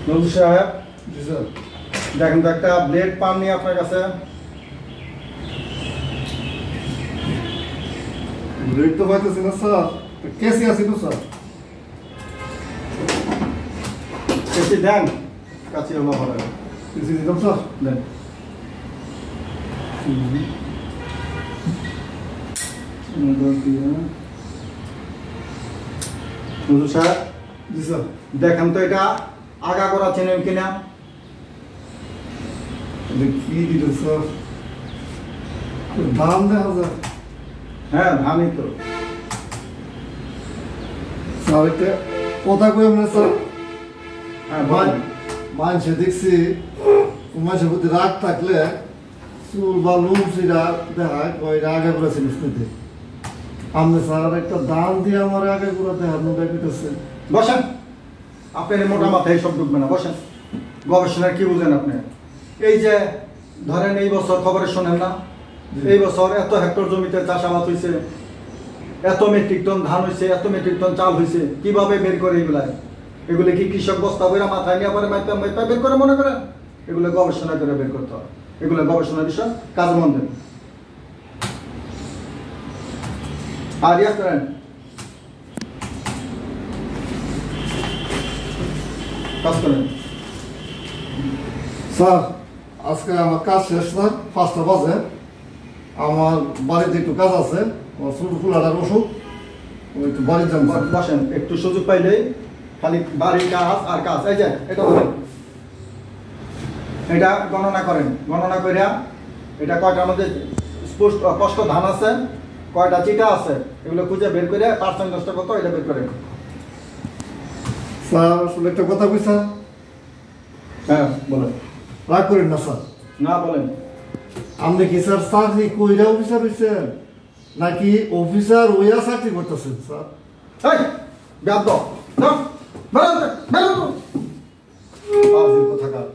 নজরুল সাহেব, দেখেন তো একটা ব্লেড পাননি আপনার কাছে? ব্লেড তো পাইতেছি না স্যার, কেসি আছে তো স্যার। কেসি দেন, কাছে হলো ভালো। কেসি দিতাম স্যার, দেন। নজরুল সাহেব, জি স্যার। দেখেন তো এটা আগা করা চেনেন কিনা? কি দিল স্যার? দাম দেখা যায়। হ্যাঁ, ধানই তো। স্যার একটা কথা কই আমরা স্যার, হ্যাঁ ভাই, মানুষে দেখছি মানুষের প্রতি রাগ থাকলে চুল বা লুম সিরা দেখায় ওই আগে করে জিনিস নিতে। আপনি স্যার একটা দাম দিয়ে আমার আগে করে দেখানো দেখতেছে। বসেন। আপনার এই মোটা মাথায় সব ঢুকবে না, বসেন। গবেষণার কি বুঝেন আপনি? এই যে ধরেন এই বছর খবরে শোনেন না, এই বছর এত হেক্টর জমিতে চাষাবাদ হয়েছে, এত মেট্রিক টন ধান হয়েছে, এত মেট্রিক টন চাল হয়েছে, কিভাবে বের করে এগুলাই? এগুলো কি কৃষক বস্তা বইরা মাথায় নিয়ে পরে মাইপা বের করে মনে করেন? এগুলো গবেষণা করে বের করতে হয়। এগুলো গবেষণার বিষয়, কাজে মন দেন। আর ইয়া করেন, কাজ করেন। স্যার আজকে আমার কাজ শেষ না, 5টা বাজে। আমার বাড়িতে একটু কাজ আছে, আমার ছোট ফুলাটার ওষুধ, ওই একটু বাড়িতে যান স্যার। বসেন, একটু সুযোগ পাইলেই খালি বাড়ির কাজ আর কাজ। এই যে এটা বলেন, এটা গণনা করেন। গণনা করিয়া এটা কয়টার মধ্যে স্পষ্ট ধান আছে, কয়টা চিটা আছে, এগুলো খুঁজে বের করে পার্সেন্টেজটা কত এটা বের করেন। স্যার আসলে একটা কথা কই স্যার, হ্যাঁ বলেন। রাগ করেন না স্যার। না বলেন। আপনি কি স্যার চাকরি কইরা অফিসার হয়েছেন নাকি অফিসার ওইয়া চাকরি করতেছেন স্যার? এই বেয়াদব, যাও, বেরোন, বেরোন। কথা কাজ।